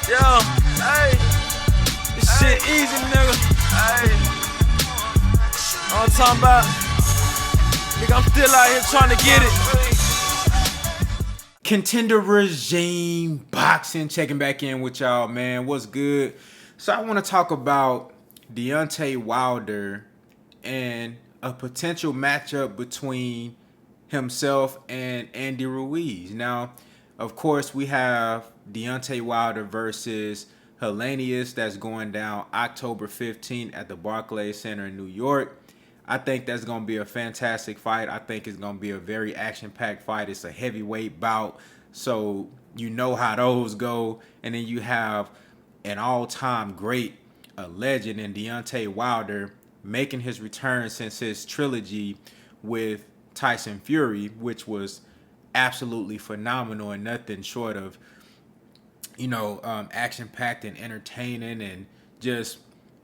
Yo, hey, this shit easy, nigga. Hey, all I'm talking about, nigga, I'm still out here trying to get it. Contender Regime Boxing, checking back in with y'all, man. What's good? So I want to talk about Deontay Wilder and a potential matchup between himself and Andy Ruiz. Now, of course, we have Deontay Wilder versus Helenius that's going down October 15th at the Barclays Center in New York. I think that's going to be a fantastic fight. I think it's going to be a very action-packed fight. It's a heavyweight bout, so you know how those go. And then you have an all-time great, a legend in Deontay Wilder making his return since his trilogy with Tyson Fury, which was absolutely phenomenal and nothing short of, action-packed and entertaining and just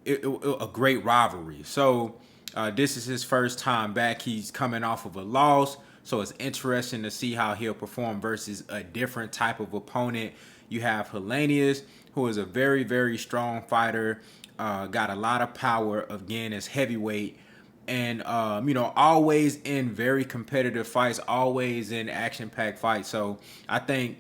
a great rivalry. So this is his first time back. He's coming off of a loss, so it's interesting to see how he'll perform versus a different type of opponent. You have Helenius, who is a very, very strong fighter, got a lot of power, again, as heavyweight, and always in very competitive fights, always in action-packed fights. So I think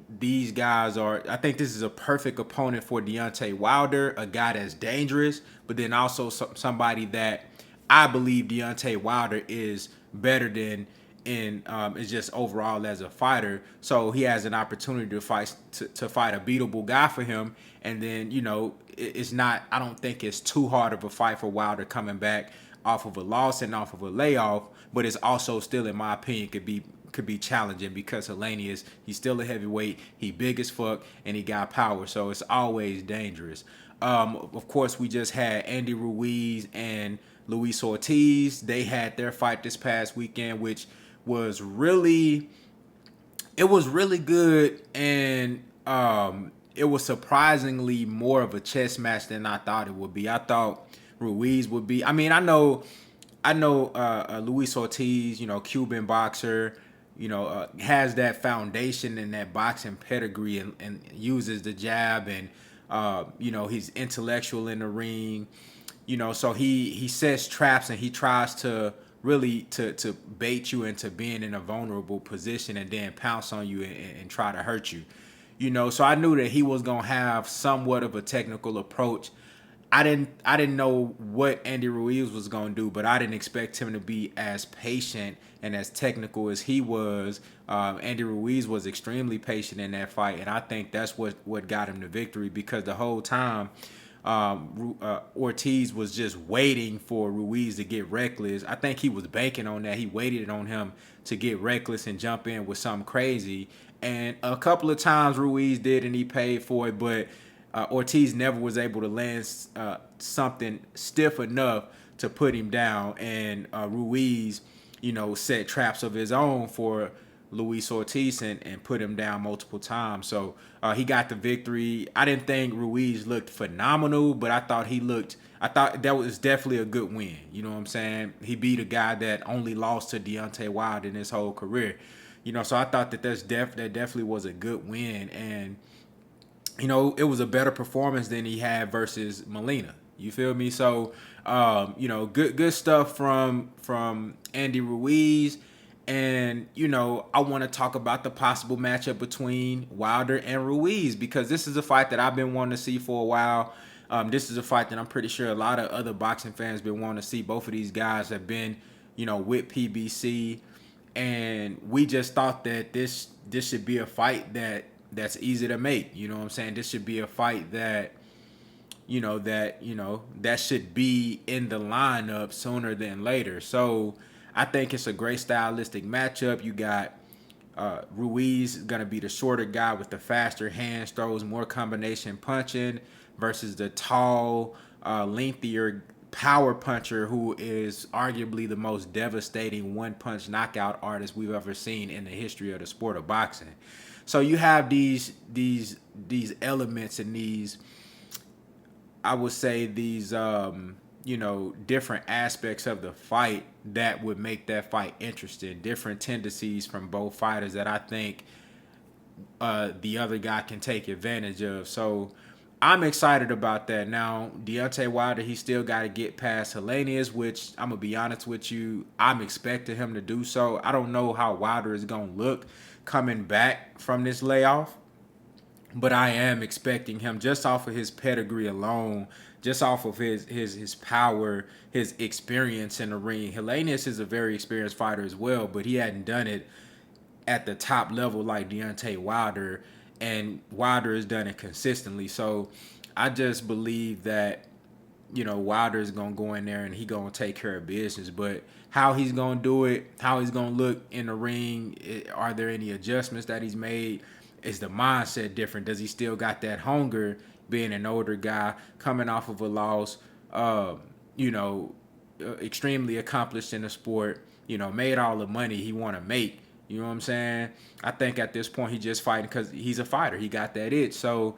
these guys are. I think this is a perfect opponent for Deontay Wilder, a guy that's dangerous, but then also somebody that I believe Deontay Wilder is better than in is just overall as a fighter. So he has an opportunity to fight to fight a beatable guy for him, and then it's not. I don't think it's too hard of a fight for Wilder coming back off of a loss and off of a layoff, but it's also still, in my opinion, could be challenging because Helenius, he's still a heavyweight, he big as fuck, and he got power, so it's always dangerous. Of course, we just had Andy Ruiz and Luis Ortiz. They had their fight this past weekend, which was really good, and it was surprisingly more of a chess match than I thought it would be. I thought Ruiz would be. I mean, I know Luis Ortiz, Cuban boxer, has that foundation and that boxing pedigree, and uses the jab, and he's intellectual in the ring, so he sets traps and he tries to really to bait you into being in a vulnerable position and then pounce on you and try to hurt you. So I knew that he was gonna have somewhat of a technical approach. I didn't know what Andy Ruiz was gonna do, but I didn't expect him to be as patient and as technical as he was. Andy Ruiz was extremely patient in that fight, and I think that's what got him the victory, because the whole time Ortiz was just waiting for Ruiz to get reckless. I think he was banking on that. He waited on him to get reckless and jump in with something crazy. And a couple of times Ruiz did, and he paid for it, but Ortiz never was able to land something stiff enough to put him down. And Ruiz, set traps of his own for Luis Ortiz and put him down multiple times. So he got the victory. I didn't think Ruiz looked phenomenal, but I thought that was definitely a good win. You know what I'm saying? He beat a guy that only lost to Deontay Wilder in his whole career. So I thought that that definitely was a good win. And it was a better performance than he had versus Molina. You feel me? So, good stuff from Andy Ruiz. And, I want to talk about the possible matchup between Wilder and Ruiz, because this is a fight that I've been wanting to see for a while. This is a fight that I'm pretty sure a lot of other boxing fans been wanting to see. Both of these guys have been, with PBC. And we just thought that this should be a fight that's easy to make. You know what I'm saying? This should be a fight that should be in the lineup sooner than later. So I think it's a great stylistic matchup. You got Ruiz going to be the shorter guy with the faster hands, throws more combination punching, versus the tall, lengthier power puncher who is arguably the most devastating one-punch knockout artist we've ever seen in the history of the sport of boxing. So you have these elements and these, I would say, these different aspects of the fight that would make that fight interesting. Different tendencies from both fighters that I think the other guy can take advantage of. So I'm excited about that. Now, Deontay Wilder, he still got to get past Helenius, which I'm going to be honest with you, I'm expecting him to do so. I don't know how Wilder is going to look coming back from this layoff, but I am expecting him just off of his pedigree alone, just off of his power, his experience in the ring. Helenius is a very experienced fighter as well, but he hadn't done it at the top level like Deontay Wilder, and Wilder has done it consistently. So I just believe that, Wilder is going to go in there and he going to take care of business. But how he's going to do it, how he's going to look in the ring, are there any adjustments that he's made? Is the mindset different? Does he still got that hunger, being an older guy, coming off of a loss, extremely accomplished in the sport, made all the money he want to make? You know what I'm saying? I think at this point he just fighting because he's a fighter. He got that itch. So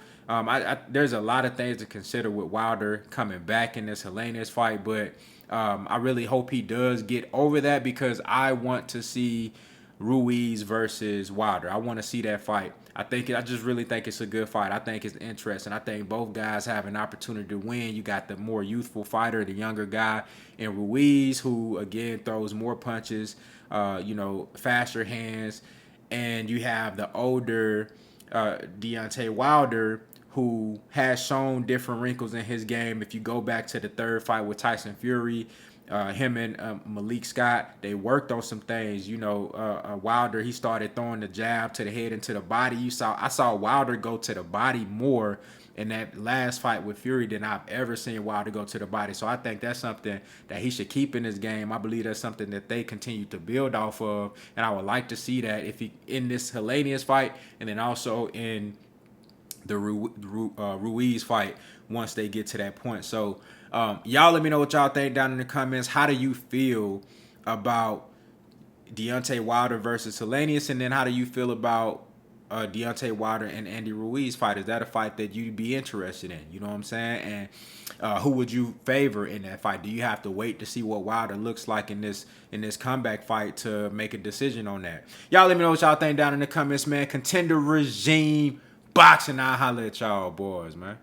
there's a lot of things to consider with Wilder coming back in this Helenius fight. But I really hope he does get over that, because I want to see Ruiz versus Wilder. I want to see that fight. I just really think it's a good fight. I think it's interesting. I think both guys have an opportunity to win. You got the more youthful fighter, the younger guy, in Ruiz, who again throws more punches, faster hands, and you have the older Deontay Wilder, who has shown different wrinkles in his game. If you go back to the third fight with Tyson Fury, him and Malik Scott, they worked on some things. Wilder, he started throwing the jab to the head and to the body. I saw Wilder go to the body more in that last fight with Fury than I've ever seen Wilder go to the body. So I think that's something that he should keep in his game. I believe that's something that they continue to build off of, and I would like to see that if he in this Helenius fight, and then also in the Ruiz fight once they get to that point. So y'all let me know what y'all think down in the comments. How do you feel about Deontay Wilder versus Helenius? And then how do you feel about Deontay Wilder and Andy Ruiz fight? Is that a fight that you'd be interested in? You know what I'm saying? And who would you favor in that fight? Do you have to wait to see what Wilder looks like in this comeback fight to make a decision on that? Y'all let me know what y'all think down in the comments, man. Contender Regime Boxing. I'll holler at y'all boys, man.